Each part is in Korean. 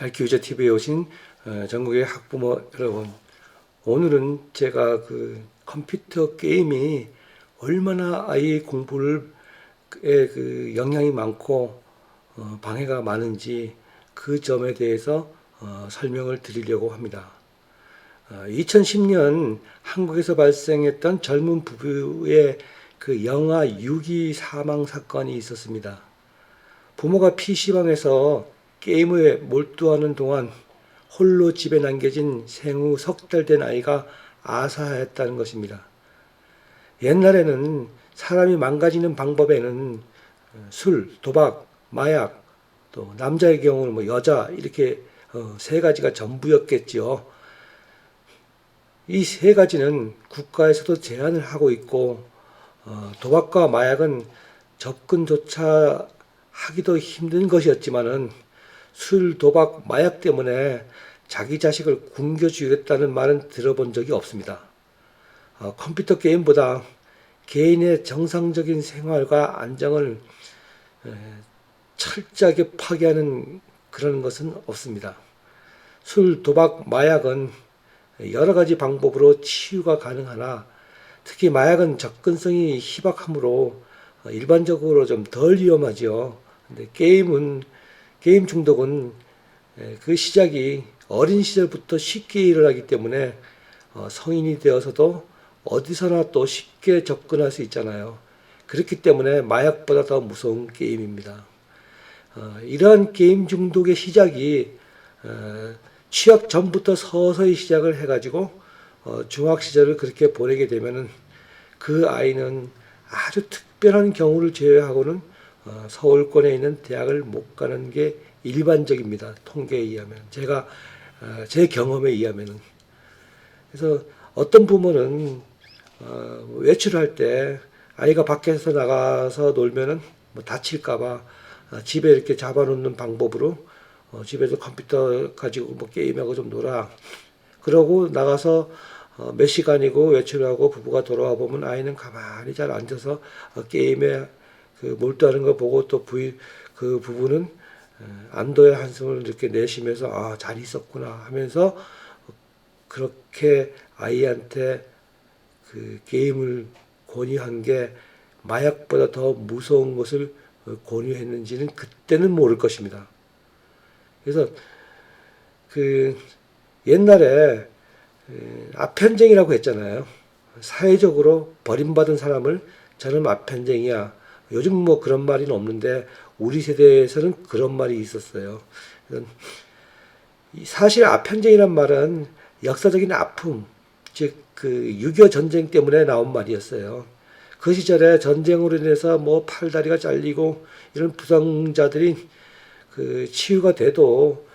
잘키우자 TV에 오신 전국의 학부모 여러분, 오늘은 제가 그 컴퓨터 게임이 얼마나 아이의 공부에 그 영향이 많고 방해가 많은지 그 점에 대해서 설명을 드리려고 합니다. 2010년 한국에서 발생했던 젊은 부부의 그 영아 유기 사망 사건이 있었습니다. 부모가 PC방에서 게임에 몰두하는 동안 홀로 집에 남겨진 생후 석 달 된 아이가 아사했다는 것입니다. 옛날에는 사람이 망가지는 방법에는 술, 도박, 마약, 또 남자의 경우는 뭐 여자 이렇게 세 가지가 전부였겠지요. 이 세 가지는 국가에서도 제한을 하고 있고 도박과 마약은 접근조차 하기도 힘든 것이었지만은 술, 도박, 마약 때문에 자기 자식을 굶겨주겠다는 말은 들어본 적이 없습니다. 컴퓨터 게임보다 개인의 정상적인 생활과 안정을 철저하게 파괴하는 그런 것은 없습니다. 술, 도박, 마약은 여러 가지 방법으로 치유가 가능하나 특히 마약은 접근성이 희박하므로 일반적으로 좀 덜 위험하지요. 근데 게임 중독은 그 시작이 어린 시절부터 쉽게 일어나기 때문에 성인이 되어서도 어디서나 또 쉽게 접근할 수 있잖아요. 그렇기 때문에 마약보다 더 무서운 게임입니다. 이러한 게임 중독의 시작이 취학 전부터 서서히 시작을 해가지고 중학 시절을 그렇게 보내게 되면은 그 아이는 아주 특별한 경우를 제외하고는 서울권에 있는 대학을 못 가는 게 일반적입니다. 통계에 의하면. 제 경험에 의하면은. 그래서 어떤 부모는, 외출할 때 아이가 밖에서 나가서 놀면은 뭐 다칠까봐 집에 이렇게 잡아놓는 방법으로 집에서 컴퓨터 가지고 뭐 게임하고 좀 놀아. 그러고 나가서 몇 시간이고 외출하고 부부가 돌아와 보면 아이는 가만히 잘 앉아서 게임에 그 몰두하는 거 보고 또 그 부부는 안도의 한숨을 이렇게 내쉬면서 잘 있었구나 하면서 그렇게 아이한테 그 게임을 권유한 게 마약보다 더 무서운 것을 권유했는지는 그때는 모를 것입니다. 그래서 그 옛날에 아편쟁이라고 했잖아요. 사회적으로 버림받은 사람을 저는 아편쟁이야. 요즘 뭐 그런 말은 없는데 우리 세대에서는 그런 말이 있었어요. 사실 아편쟁이란 말은 역사적인 아픔, 즉 그 6.25 전쟁 때문에 나온 말이었어요. 그 시절에 전쟁으로 인해서 뭐 팔다리가 잘리고 이런 부상자들이 그 치유가 돼도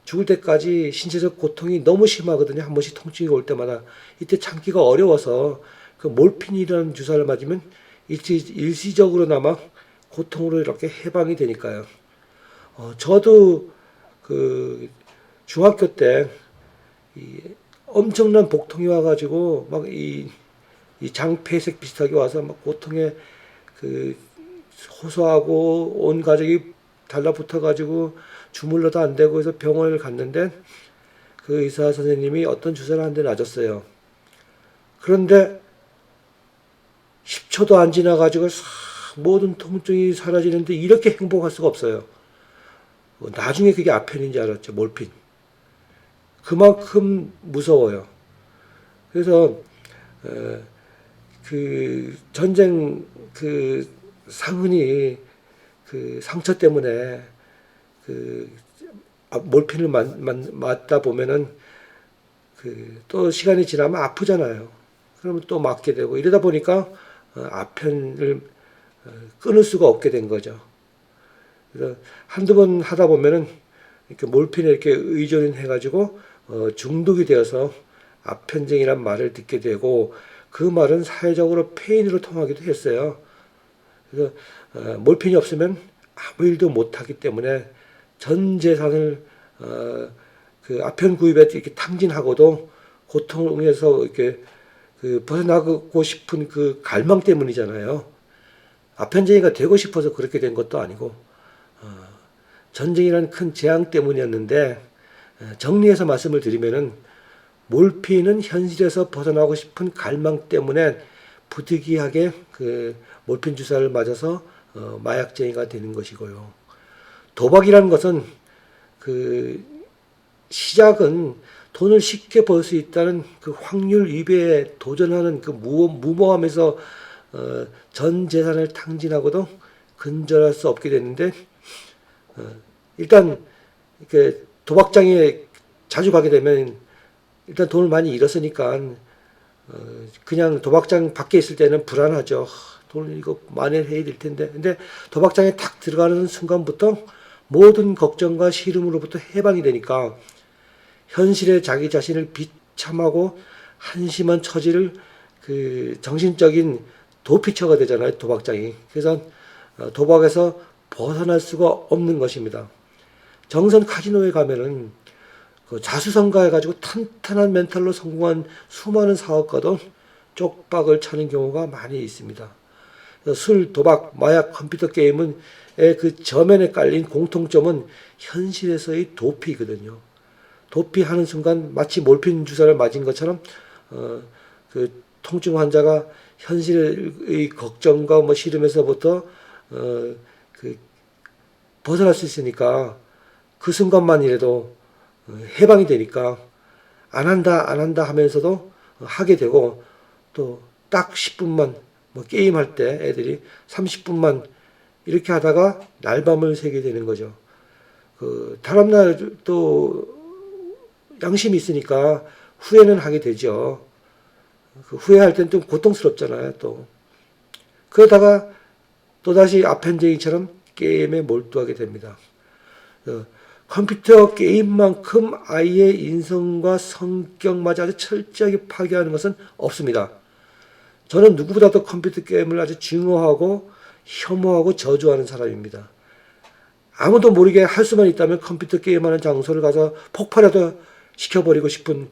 죽을 때까지 신체적 고통이 너무 심하거든요. 한 번씩 통증이 올 때마다. 이때 참기가 어려워서 그 몰핀이라는 주사를 맞으면 일시적으로나마 고통으로 이렇게 해방이 되니까요. 저도 그 중학교 때 엄청난 복통이 와가지고 막 이 장폐색 비슷하게 와서 막 고통에 그 호소하고 온 가족이 달라붙어가지고 주물러도 안 되고 해서 병원을 갔는데 그 의사 선생님이 어떤 주사를 한 대 놔줬어요. 그런데 10초도 안 지나가지고 모든 통증이 사라지는데 이렇게 행복할 수가 없어요. 나중에 그게 아편인지 알았죠. 몰핀. 그만큼 무서워요. 그래서 그 전쟁 그 상흔이 그 상처 때문에 그 몰핀을 맞다 보면은 그 또 시간이 지나면 아프잖아요. 그러면 또 맞게 되고 이러다 보니까 아편을 끊을 수가 없게 된 거죠. 그래서 한두 번 하다 보면은 이렇게 몰핀에 이렇게 의존해가지고 중독이 되어서 아편쟁이란 말을 듣게 되고 그 말은 사회적으로 폐인으로 통하기도 했어요. 그래서 몰핀이 없으면 아무 일도 못하기 때문에 전 재산을 그 아편 구입에 이렇게 탕진하고도 고통에서 이렇게 그 벗어나고 싶은 그 갈망 때문이잖아요. 아편쟁이가 되고 싶어서 그렇게 된 것도 아니고 전쟁이라는 큰 재앙 때문이었는데 정리해서 말씀을 드리면은 몰피는 현실에서 벗어나고 싶은 갈망 때문에 부득이하게 그 몰핀 주사를 맞아서 마약쟁이가 되는 것이고요. 도박이라는 것은 그 시작은 돈을 쉽게 벌 수 있다는 그 확률 위배에 도전하는 그 무모함에서 전 재산을 탕진하고도 근절할 수 없게 됐는데 일단 이렇게 도박장에 자주 가게 되면 일단 돈을 많이 잃었으니까 그냥 도박장 밖에 있을 때는 불안하죠. 돈을 이거 만회해야 될 텐데. 근데 도박장에 탁 들어가는 순간부터 모든 걱정과 시름으로부터 해방이 되니까 현실에 자기 자신을 비참하고 한심한 처지를 그 정신적인 도피처가 되잖아요. 도박장이. 그래서 도박에서 벗어날 수가 없는 것입니다. 정선 카지노에 가면은 그 자수성가해가지고 탄탄한 멘탈로 성공한 수많은 사업가도 쪽박을 차는 경우가 많이 있습니다. 술, 도박, 마약, 컴퓨터 게임은 그 저면에 깔린 공통점은 현실에서의 도피거든요. 도피하는 순간 마치 몰핀 주사를 맞은 것처럼 그 통증 환자가 현실의 걱정과 뭐 시름에서부터 그 벗어날 수 있으니까 그 순간만이라도 해방이 되니까 안 한다 하면서도 하게 되고 또 딱 10분만 뭐 게임할 때 애들이 30분만 이렇게 하다가 날밤을 새게 되는 거죠. 그 다음날 또 양심이 있으니까 후회는 하게 되죠. 그 후회할 땐 좀 고통스럽잖아요, 또. 그러다가 또다시 아펜쟁이처럼 게임에 몰두하게 됩니다. 컴퓨터 게임만큼 아이의 인성과 성격마저 아주 철저하게 파괴하는 것은 없습니다. 저는 누구보다도 컴퓨터 게임을 아주 증오하고 혐오하고 저주하는 사람입니다. 아무도 모르게 할 수만 있다면 컴퓨터 게임하는 장소를 가서 폭발해도 시켜버리고 싶은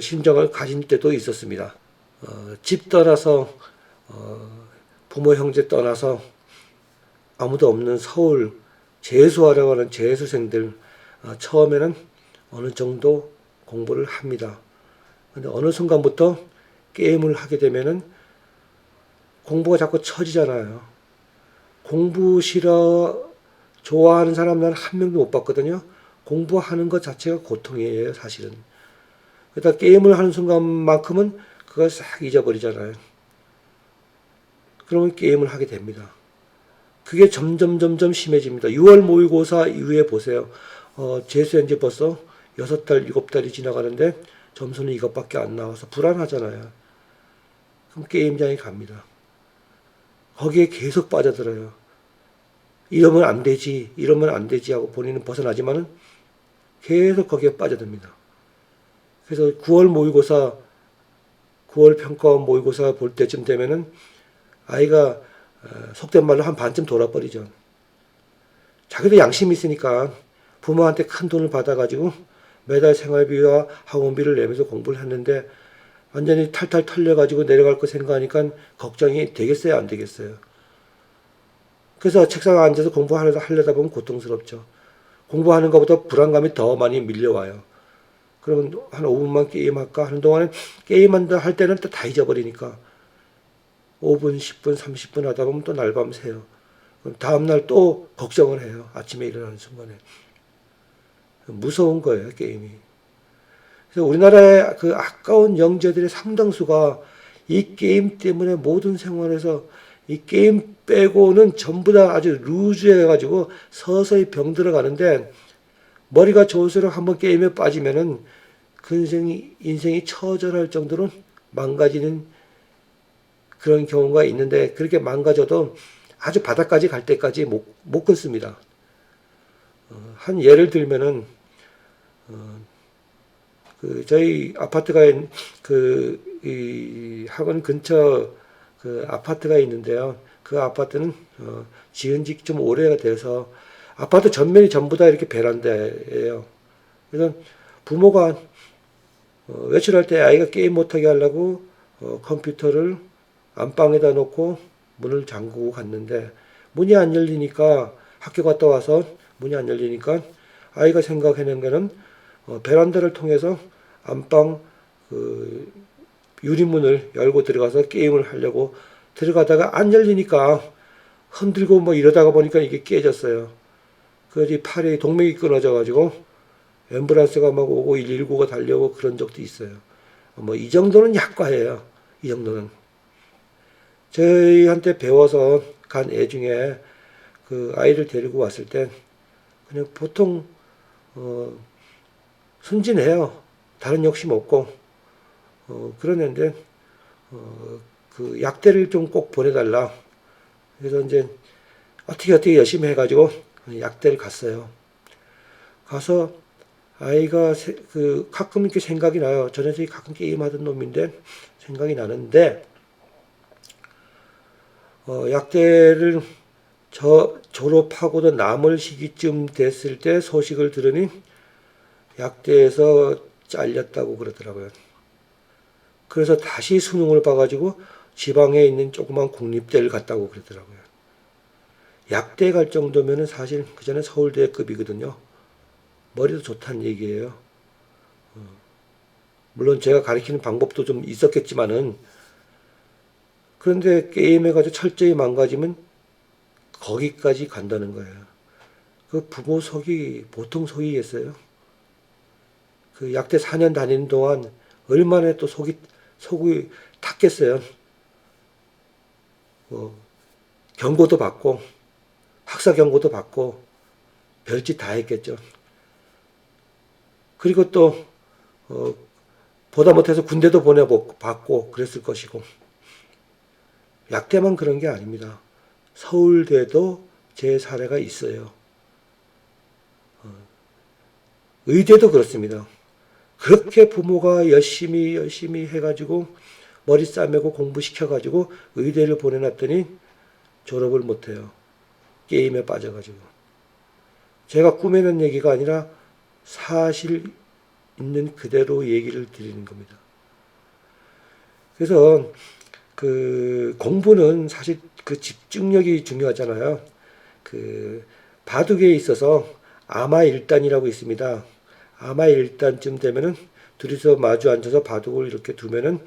심정을 가진 때도 있었습니다. 집 떠나서 부모 형제 떠나서 아무도 없는 서울 재수하려고 하는 재수생들 처음에는 어느 정도 공부를 합니다. 근데 어느 순간부터 게임을 하게 되면은 공부가 자꾸 처지잖아요. 공부 싫어 좋아하는 사람 난 한 명도 못 봤거든요. 공부하는 것 자체가 고통이에요, 사실은. 그러다 게임을 하는 순간만큼은 그걸 싹 잊어버리잖아요. 그러면 게임을 하게 됩니다. 그게 점점 심해집니다. 6월 모의고사 이후에 보세요. 재수한 지 벌써 6달, 7달이 지나가는데 점수는 이것밖에 안 나와서 불안하잖아요. 그럼 게임장에 갑니다. 거기에 계속 빠져들어요. 이러면 안 되지, 이러면 안 되지 하고 본인은 벗어나지만은 계속 거기에 빠져듭니다. 그래서 9월 모의고사, 9월 평가원 모의고사 볼 때쯤 되면은 아이가 속된 말로 한 반쯤 돌아버리죠. 자기도 양심이 있으니까 부모한테 큰 돈을 받아가지고 매달 생활비와 학원비를 내면서 공부를 했는데 완전히 탈탈 털려가지고 내려갈 거 생각하니까 걱정이 되겠어요, 안 되겠어요? 그래서 책상에 앉아서 공부하려다 보면 고통스럽죠. 공부하는 것보다 불안감이 더 많이 밀려와요. 그러면 한 5분만 게임할까 하는 동안에 게임한다 할 때는 또 다 잊어버리니까 5분, 10분, 30분 하다 보면 또 날밤 새요. 그럼 다음날 또 걱정을 해요. 아침에 일어나는 순간에. 무서운 거예요, 게임이. 그래서 우리나라의 그 아까운 영재들의 상당수가 이 게임 때문에 모든 생활에서 이 게임 빼고는 전부 다 아주 루즈해가지고 서서히 병들어 가는데 머리가 좋을수록 한번 게임에 빠지면은 그 인생이 처절할 정도로 망가지는 그런 경우가 있는데 그렇게 망가져도 아주 바닥까지 갈 때까지 못 끊습니다. 한 예를 들면은 저희 아파트가 이 학원 근처 그 아파트가 있는데요. 그 아파트는 지은 지 좀 오래가 돼서 아파트 전면이 전부 다 이렇게 베란다예요. 그래서 부모가 외출할 때 아이가 게임 못하게 하려고 컴퓨터를 안방에다 놓고 문을 잠그고 갔는데 문이 안 열리니까 학교 갔다 와서 문이 안 열리니까 아이가 생각해낸 거는 베란다를 통해서 안방 그 유리문을 열고 들어가서 게임을 하려고 들어가다가 안 열리니까 흔들고 뭐 이러다가 보니까 이게 깨졌어요. 그래서 팔이 동맥이 끊어져 가지고 앰뷸런스가 막 오고 119가 달려오고 그런 적도 있어요. 뭐 이 정도는 약과예요. 이 정도는. 저희한테 배워서 간 애 중에 그 아이를 데리고 왔을 때 그냥 보통 순진해요. 다른 욕심 없고 그러는데 그 약대를 좀 꼭 보내달라. 그래서 이제 어떻게 열심히 해가지고 약대를 갔어요. 가서 아이가 그 가끔 이렇게 생각이 나요. 저 녀석이 가끔 게임하던 놈인데 생각이 나는데 약대를 졸업하고도 남을 시기쯤 됐을 때 소식을 들으니 약대에서 잘렸다고 그러더라고요. 그래서 다시 수능을 봐가지고 지방에 있는 조그만 국립대를 갔다고 그러더라고요. 약대 갈 정도면은 사실 그 전에 서울대급이거든요. 머리도 좋다는 얘기예요. 물론 제가 가르치는 방법도 좀 있었겠지만은 그런데 게임해가지고 철저히 망가지면 거기까지 간다는 거예요. 그 부모 속이 보통 속이겠어요? 그 약대 4년 다니는 동안 얼마나 또 속이 탔겠어요. 경고도 받고 학사 경고도 받고 별짓 다 했겠죠. 그리고 또 보다 못해서 군대도 보내받고 그랬을 것이고 약대만 그런 게 아닙니다. 서울대도 제 사례가 있어요. 의대도 그렇습니다. 그렇게 부모가 열심히 해가지고 머리 싸매고 공부시켜가지고 의대를 보내놨더니 졸업을 못해요. 게임에 빠져가지고. 제가 꾸미는 얘기가 아니라 사실 있는 그대로 얘기를 드리는 겁니다. 그래서 그 공부는 사실 그 집중력이 중요하잖아요. 그 바둑에 있어서 아마일단이라고 있습니다. 아마일단쯤 되면은 둘이서 마주 앉아서 바둑을 이렇게 두면은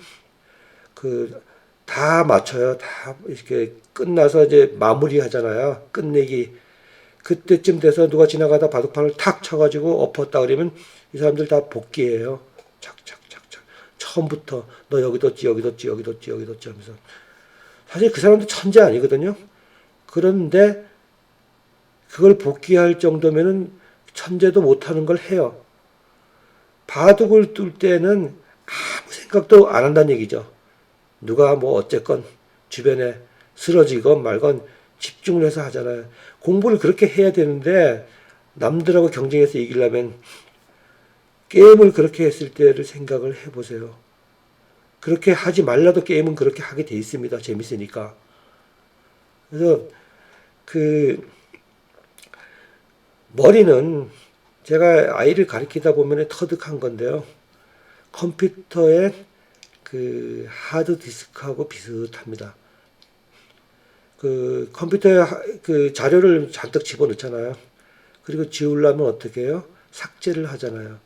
그 다 맞춰요. 다 이렇게 끝나서 이제 마무리 하잖아요. 끝내기. 그때쯤 돼서 누가 지나가다 바둑판을 탁 쳐가지고 엎었다 그러면 이 사람들 다 복귀해요. 착착착착. 처음부터 너 여기 뒀지 여기 뒀지 여기 뒀지 여기 뒀지 하면서. 사실 그 사람도 천재 아니거든요. 그런데 그걸 복귀할 정도면은 천재도 못하는 걸 해요. 바둑을 둘 때는 아무 생각도 안 한다는 얘기죠. 누가 뭐 어쨌건 주변에 쓰러지건 말건 집중을 해서 하잖아요. 공부를 그렇게 해야 되는데 남들하고 경쟁해서 이기려면 게임을 그렇게 했을 때를 생각을 해보세요. 그렇게 하지 말라도 게임은 그렇게 하게 돼 있습니다. 재밌으니까. 그래서 그 머리는 제가 아이를 가르치다 보면 터득한 건데요. 컴퓨터의 그 하드디스크하고 비슷합니다. 그 컴퓨터에 그 자료를 잔뜩 집어넣잖아요. 그리고 지우려면 어떻게 해요? 삭제를 하잖아요.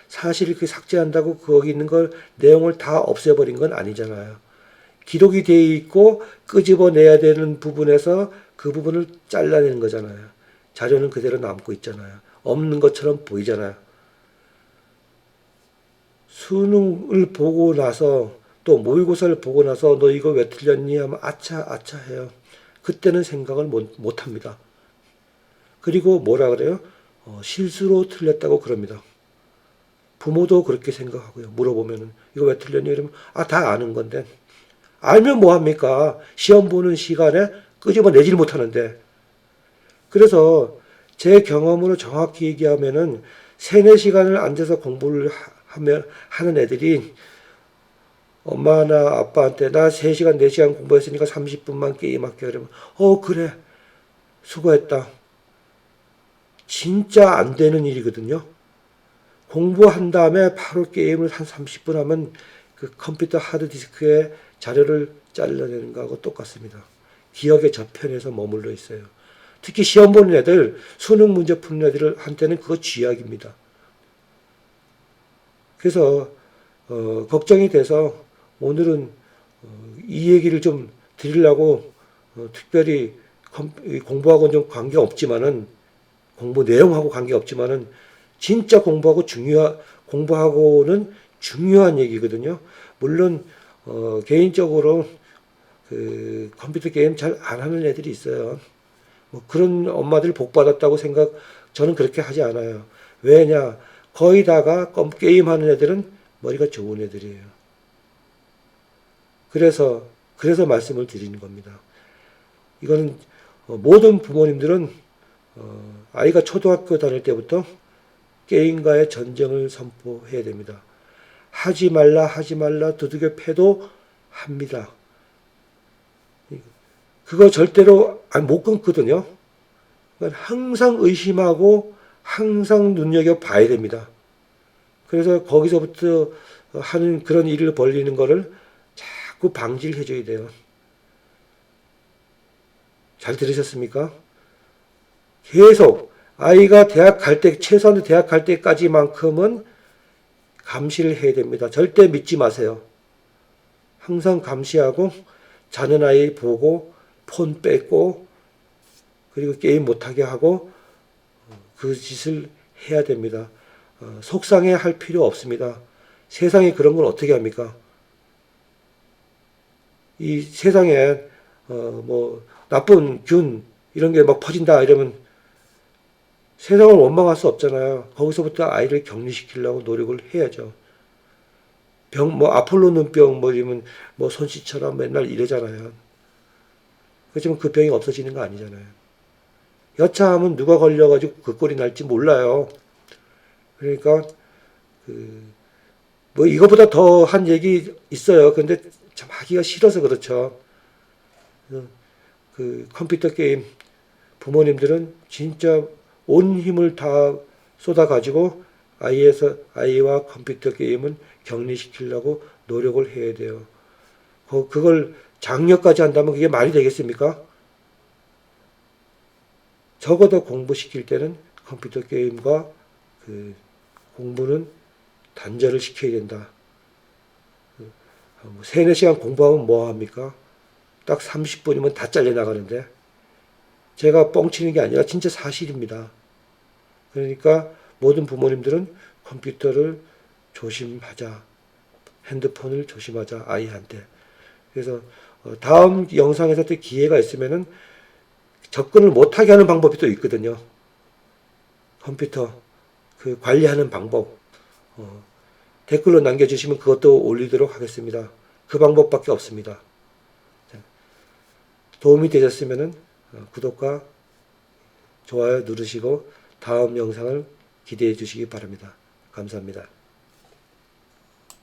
사실 그 삭제한다고 거기 있는 걸 내용을 다 없애버린 건 아니잖아요. 기록이 되어 있고 끄집어내야 되는 부분에서 그 부분을 잘라내는 거잖아요. 자료는 그대로 남고 있잖아요. 없는 것처럼 보이잖아요. 수능을 보고 나서 또 모의고사를 보고 나서 너 이거 왜 틀렸니 하면 아차 해요. 그때는 생각을 못 합니다. 그리고 뭐라 그래요? 실수로 틀렸다고 그럽니다. 부모도 그렇게 생각하고요. 물어보면은 이거 왜 틀렸니? 이러면 다 아는 건데. 알면 뭐 합니까? 시험 보는 시간에 끄집어내질 못하는데. 그래서 제 경험으로 정확히 얘기하면은 3-4시간을 앉아서 공부를 하는 애들이 엄마나 아빠한테 나 3시간, 4시간 공부했으니까 30분만 게임할게. 그러면 그래. 수고했다. 진짜 안 되는 일이거든요. 공부한 다음에 바로 게임을 한 30분 하면 그 컴퓨터 하드디스크에 자료를 잘라내는 거하고 똑같습니다. 기억의 저편에서 머물러 있어요. 특히 시험 보는 애들, 수능 문제 푸는 애들한테는 그거 쥐약입니다. 그래서 걱정이 돼서 오늘은 이 얘기를 좀 드리려고 특별히 공부하고는 좀 관계없지만은 공부 내용하고 관계없지만은 진짜 공부하고는 중요한 얘기거든요. 물론 개인적으로 그 컴퓨터 게임 잘 안 하는 애들이 있어요. 뭐 그런 엄마들 복 받았다고 저는 그렇게 하지 않아요. 왜냐? 거의 다가 게임하는 애들은 머리가 좋은 애들이에요. 그래서 말씀을 드리는 겁니다. 이거는 모든 부모님들은 아이가 초등학교 다닐 때부터 게임과의 전쟁을 선포해야 됩니다. 하지 말라 두들겨 패도 합니다. 그거 절대로 못 끊거든요. 항상 의심하고 항상 눈여겨봐야 됩니다. 그래서 거기서부터 하는 그런 일을 벌리는 거를 자꾸 방지를 해줘야 돼요. 잘 들으셨습니까? 계속 아이가 최소한 대학 갈 때까지만큼은 감시를 해야 됩니다. 절대 믿지 마세요. 항상 감시하고 자는 아이 보고 폰 뺏고 그리고 게임 못하게 하고 그 짓을 해야 됩니다. 속상해 할 필요 없습니다. 세상에 그런 걸 어떻게 합니까? 이 세상에 뭐 나쁜 균 이런 게 막 퍼진다 이러면 세상을 원망할 수 없잖아요. 거기서부터 아이를 격리시키려고 노력을 해야죠. 뭐 아폴로 눈병 뭐 이러면 뭐 손씨처럼 맨날 이러잖아요. 그렇지만 그 병이 없어지는 거 아니잖아요. 여차하면 누가 걸려가지고 그 꼴이 날지 몰라요. 그러니까 뭐 이거보다 더 한 얘기 있어요. 근데 참 하기가 싫어서 그렇죠. 그 컴퓨터 게임 부모님들은 진짜 온 힘을 다 쏟아가지고 아이와 컴퓨터 게임은 격리시키려고 노력을 해야 돼요. 그걸 장려까지 한다면 그게 말이 되겠습니까? 적어도 공부시킬 때는 컴퓨터 게임과 그 공부는 단절을 시켜야 된다. 3, 4시간 공부하면 뭐 합니까? 딱 30분이면 다 잘려나가는데 제가 뻥치는 게 아니라 진짜 사실입니다. 그러니까 모든 부모님들은 컴퓨터를 조심하자. 핸드폰을 조심하자. 아이한테. 그래서 다음 영상에서 또 기회가 있으면은 접근을 못하게 하는 방법이 또 있거든요. 컴퓨터 그 관리하는 방법 댓글로 남겨주시면 그것도 올리도록 하겠습니다. 그 방법밖에 없습니다. 도움이 되셨으면 구독과 좋아요 누르시고 다음 영상을 기대해 주시기 바랍니다. 감사합니다.